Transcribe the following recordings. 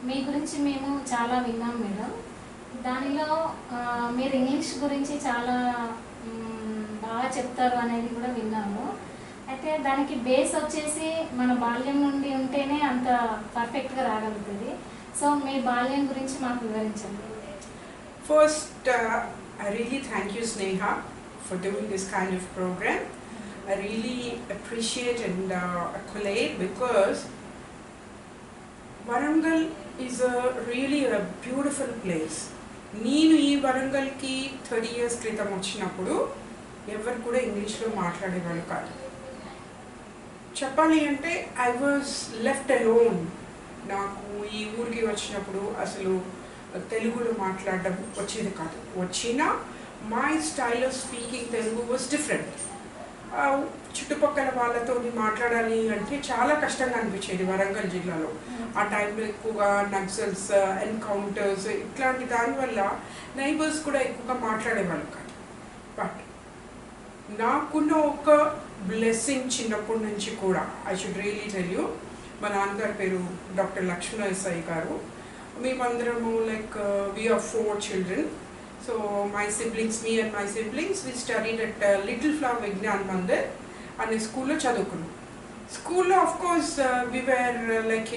మీ గురించి మేము చాలా విన్నాం మేడం. దానిలో మీరు ఇంగ్లీష్ గురించి చాలా బాగా చెప్తారు అనేది కూడా విన్నాము. అయితే దానికి బేస్ వచ్చేసి మన బాల్యం నుండి ఉంటేనే అంత పర్ఫెక్ట్గా రాగలుగుతుంది. సో మీ బాల్యం గురించి మాకు వివరించండి. First, I really thank you, Sneha, for doing this kind of program. I really appreciate and accolade because Warangal is really a beautiful place. నేను ఈ వరంగల్కి 30 years క్రితం వచ్చినప్పుడు ఎవరు కూడా ఇంగ్లీష్లో మాట్లాడేవాళ్ళు కాదు. చెప్పాలి అంటే ఐ వాజ్ లెఫ్ట్ అలోన్. నాకు ఈ ఊరికి వచ్చినప్పుడు అసలు తెలుగులో మాట్లాడడం వచ్చేది కాదు. వచ్చినా my style of speaking Telugu was different. చుట్టుపక్కల వాళ్ళతో మాట్లాడాలి అంటే చాలా కష్టంగా అనిపించేది వరంగల్ జిల్లాలో. ఆ టైంలో ఎక్కువగా నక్సల్స్, ఎన్కౌంటర్స్ ఇట్లాంటి దానివల్ల నైబర్స్ కూడా ఎక్కువగా మాట్లాడేవాళ్ళు కాదు. బట్ నాకున్న ఒక బ్లెస్సింగ్ చిన్నప్పటి నుంచి కూడా I should really tell you, మా నాన్నగారి పేరు డాక్టర్ లక్ష్మణ ఎస్ఐ గారు. మేమందరము like we are 4 children. So my siblings, me and my siblings, we studied at Little Flower Vignan Mandir and school lo chadukunnam. School lo of course we were like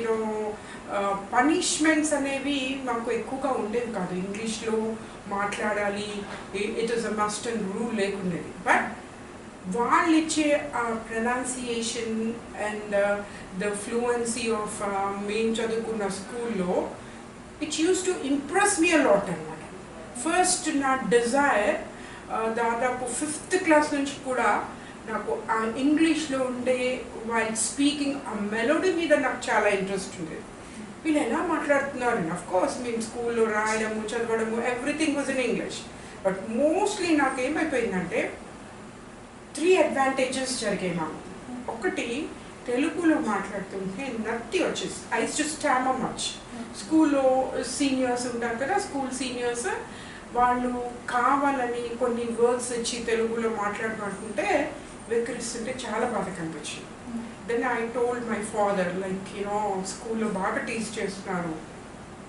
punishments anevi maaku ekkuva undedi kaadu. English lo maatladali, it is a must and rule lekundedi. But వాళ్ళు ఇచ్చే pronunciation and the fluency of మేము చదువుకున్న స్కూల్లో it used to impress me a lot అన్నమాట. First నా Dzire దాదాపు 5th class నుంచి కూడా నాకు ఆ ఇంగ్లీష్లో ఉండే వైల్ స్పీకింగ్ ఆ మెలోడీ మీద నాకు చాలా ఇంట్రెస్ట్ ఉండేది. వీళ్ళు ఎలా మాట్లాడుతున్నారు, అఫ్ కోర్స్ మేము స్కూల్లో రాయడము చదవడము everything was in English. But mostly నాకు ఏమైపోయిందంటే 3 advantages జరిగాయి నాకు. ఒకటి, తెలుగులో మాట్లాడుతుంటే నత్తి వచ్చేసి I used to stammer much. స్కూల్లో సీనియర్స్ ఉంటారు కదా, స్కూల్ సీనియర్స్, వాళ్ళు కావాలని కొన్ని వర్డ్స్ ఇచ్చి తెలుగులో మాట్లాడుకుంటే వెక్కిరిస్తుంటే చాలా బాధ కనిపించింది. Then I told my father like స్కూల్లో బాగా టీచ్ చేస్తున్నారు,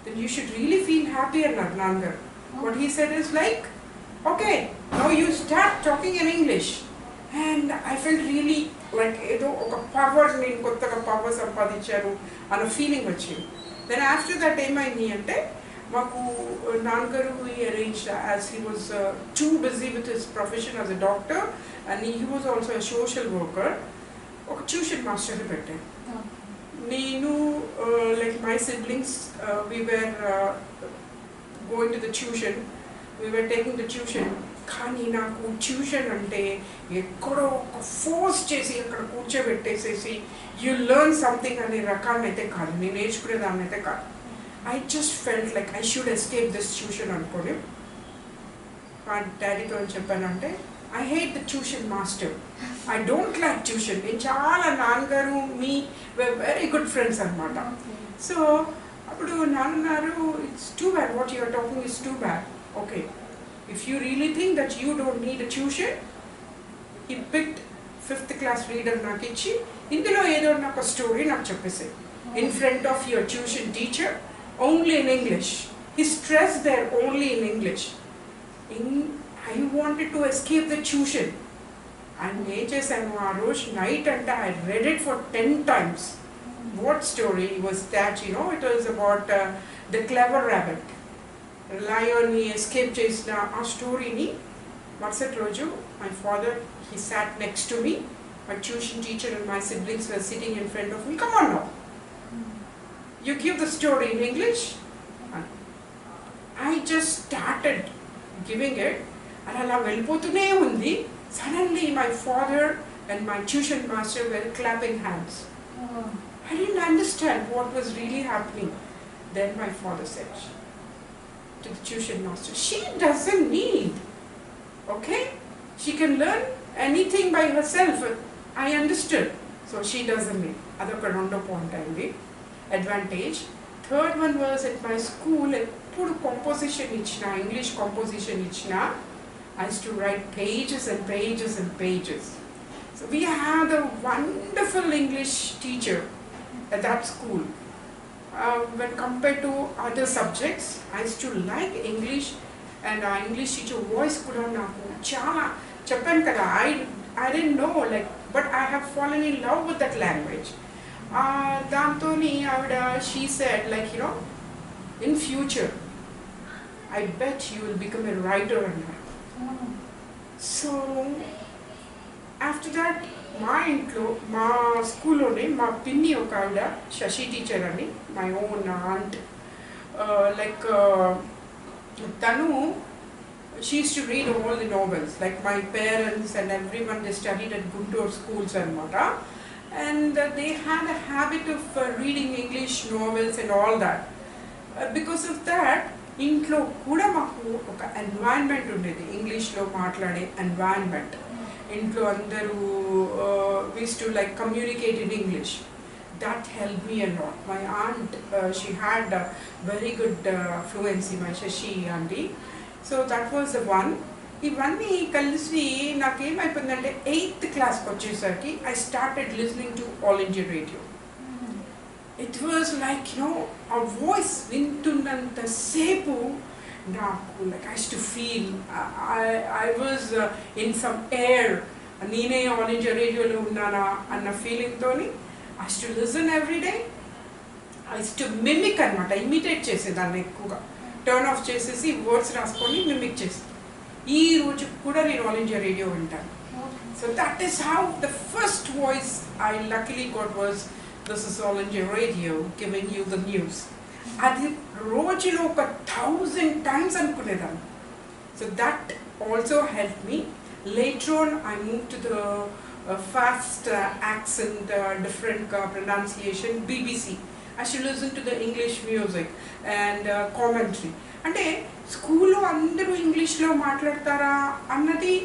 then you should really feel happy అన్నారు నాన్నగారు. What he said is like, okay now you start talking in English. And I felt really like ఏదో ఒక పవర్, నేను కొత్తగా power సంపాదించారు అన్న ఫీలింగ్ వచ్చింది. దెన్ ఆఫ్టర్ దట్ ఏమైంది అంటే మాకు నాన్నగారు arranged, as he was too busy with his profession as a doctor and he was also a social worker, ఒక ట్యూషన్ మాస్టర్ని పెట్టాను. నేను like my siblings we were going to the tuition, we were taking the tuition. కానీ నాకు tuition అంటే ఎక్కడో ఒక force చేసి అక్కడ కూర్చోబెట్టేసేసి యూ లెర్న్ సంథింగ్ అనే రకాన్ని అయితే కాదు, నేను నేర్చుకునేదాన్ని అయితే కాదు. I just felt like I should escape this tuition అనుకోని మా డాడీతో చెప్పానంటే, I hate the tuition master, I don't like tuition. నేను చాలా, నాన్నగారు మీ వెరీ గుడ్ ఫ్రెండ్స్ అనమాట. సో అప్పుడు నాన్నగారు, it's too bad, what you're talking is too bad. Okay, if you really think that you don't need a tuition, he picked 5th class reader నాకు ఇచ్చి, ఇందులో ఏదో నాకు స్టోరీ నాకు చెప్పేసి in front of your tuition teacher, only in English. He stressed there only in English. I wanted to escape the tuition. And ఏం చేశాను ఆ రోజు నైట్ అంటే I read it for 10 times. What story was that? It was about the clever rabbit. లయన్ని escape చేసిన ఆ స్టోరీని మరుసటి రోజు my father, he sat next to me, my tuition teacher and my siblings were sitting in front of me. Come on now, you give the story in English. I just started giving it and అలా వెళ్ళిపోతూనే ఉంది. Suddenly my father and my tuition master were clapping hands. I didn't understand what was really happening. Then my father said to the tuition master, she doesn't need, okay, she can learn anything by herself. I understood. So she doesn't need. Adoka rondo point andi advantage. Third one was at my school, eppudu composition ichina, English composition ichina, I used to write pages and pages and pages. So we had a wonderful English teacher at that school. when compared to other subjects. I used to like English, and English teacher voice kuda naku chala cheppan kada. I didn't know, like, but I have fallen in love with that language. Dantoni avida, she said, like, you know, in future I bet you will become a writer. So after that, మా ఇంట్లో మా స్కూల్లోనే మా పిన్ని ఒక ఆవిడ Shashi teacher అని, my own aunt, like తను she used to read all the novels, like my parents and everyone, they studied at Guntur schools anamata, and they had a habit of reading English novels and all that. Because of that, intlo kuda maku oka environment undedi, English lo maatlade environment. Intlo andaru we used to like communicate in English. That helped me a lot. My aunt, she had very good fluency, my Shashi auntie. So that was the one. ఇవన్నీ కలిసి నాకేమైపోయిందంటే 8th క్లాస్కి వచ్చేసరికి I started listening to All India Radio. It was like, you know, a voice వింటున్నంత సేపు నాకు, like, I used to feel I was in some air. నేనే all India రేడియోలో ఉన్నానా అన్న ఫీలింగ్తోని I used to listen every day. I used to mimic అనమాట, imitate చేసేదాన్ని ఎక్కువగా. Turn off చేసేసి వర్డ్స్ రాసుకొని మిమిక్ చేసి ఈ రోజు కూడా నేను ఆల్ ఇండియా రేడియో వింటాను. So that is how the first voice I luckily got was this is all India radio giving you the news. అది రోజులో ఒక 1000 times అనుకునేదాన్ని. So that also help me. Later on, I moved to the fast accent, different pronunciation, BBC. I should listen to the English music and commentary. అంటే స్కూల్లో అందరూ ఇంగ్లీష్లో మాట్లాడతారా అన్నది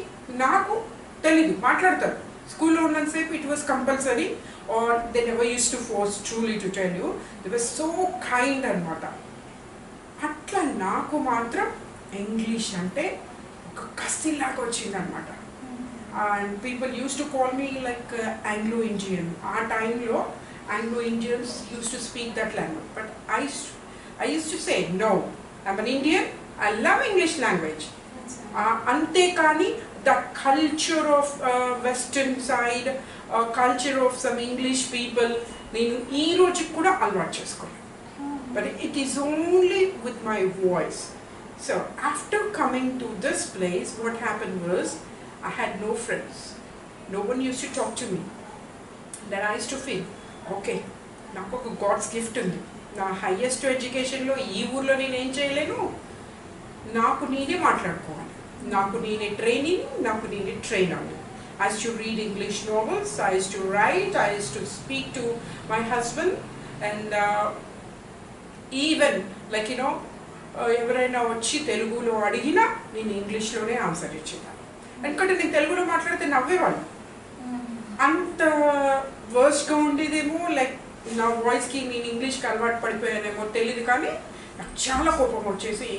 నాకు తెలీదు. మాట్లాడతారు స్కూల్లో ఉన్నంతసేపు, it was compulsory, or they never used to force, truly to tell you. They were so kind అనమాట. అట్లా నాకు మాత్రం ఇంగ్లీష్ అంటే ఒక కసిలాగా వచ్చిందనమాట. And people use to call me like Anglo Indian. ఆ టైంలో Anglo Indians use to speak that language, but I used to say, no, I'm an Indian, I love English language. అంతేకాని the culture of western side, culture of some English people, నేను ఈ రోజు కూడా అలవాటు చేసుకోలేదు. But it is only with my voice. So after coming to this place, what happened was I had no friends. No one used to talk to me. Then I used to feel, okay, నాకు ఒక God's gift ఉంది. నా highest ఎడ్యుకేషన్లో ఈ ఊర్లో నేను ఏం చేయలేను, నాకు నేనే మాట్లాడుకోవాలి, నాకు నేనే ట్రైనింగ్, నాకు నేనే ట్రైన్ అవ్వాలి. I used to read English novels, I used to write, I used to speak to my husband, and even, like, you know, ఎవరైనా వచ్చి తెలుగులో అడిగినా నేను ఇంగ్లీష్లోనే ఆన్సర్ ఇచ్చేదాన్ని. ఎందుకంటే నేను తెలుగులో మాట్లాడితే నవ్వేవాళ్ళు. అంత వర్స్ట్గా ఉండేదేమో, లైక్ నా వాయిస్కి నేను ఇంగ్లీష్కి అలవాటు పడిపోయానేమో తెలియదు, కానీ నాకు చాలా కోపం వచ్చేసి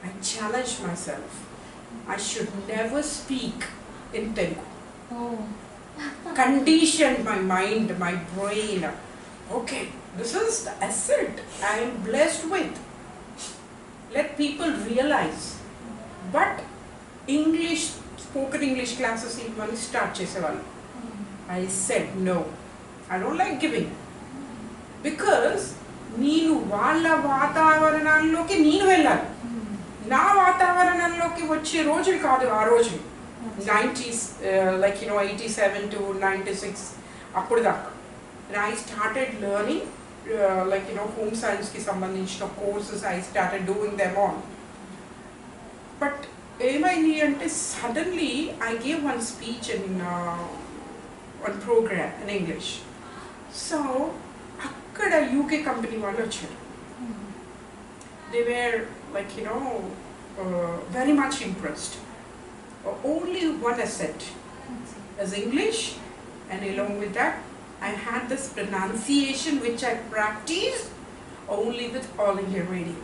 I challenged myself. I should never speak in Telugu. Conditioned my mind, my brain. Okay, this is the asset I am blessed with. Let people realize. But English, spoken English classes even start chesevallu. I said no. I don't like giving. Because neenu vaalla vaataavaranalloki neenu vellali. నా వాతావరణంలోకి వచ్చే రోజులు కాదు ఆ రోజులు. 90s, like, you know, 87 to 96 అప్పుడు దాకా. I started learning, like, you know, home scienceకి సంబంధించిన courses, I started doing them all. But ఏమైంది అంటే suddenly I gave one speech in one program in English. So అక్కడ UK కంపెనీ వాళ్ళు వచ్చారు. They were, like, you know, very much impressed. Only one asset is English, and along with that I had this pronunciation which I practiced only with All India Radio.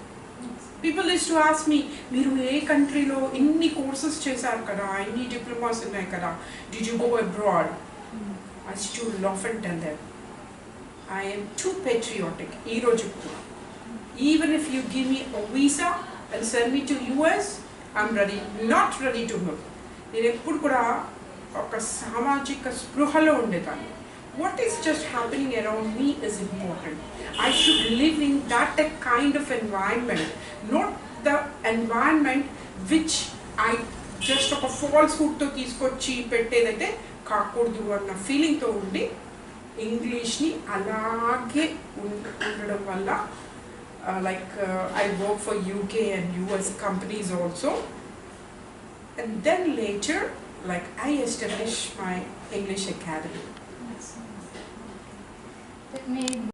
People used to ask me, మీరు ఏ కంట్రీలో ఇన్ని courses చేశారు కదా, ఇన్ని diplomas ఉన్నాయి కదా, did you go abroad? I used to laugh and tell them, I am too patriotic. ఈ రోజు కూడా. Even if you give me a visa and send me to US, I'm ready, not ready to move. నేను ఎప్పుడు కూడా ఒక సామాజిక స్పృహలో ఉండేదాన్ని. What is just happening around me is important. I should live in that kind of environment, not the environment which I just ఒక falsehoodతో తీసుకొచ్చి పెట్టేదైతే కాకూడదు అన్న ఫీలింగ్తో ఉండి ఇంగ్లీష్ని అలాగే ఉండడం వల్ల I work for UK and US companies also, and then later I established my English Academy.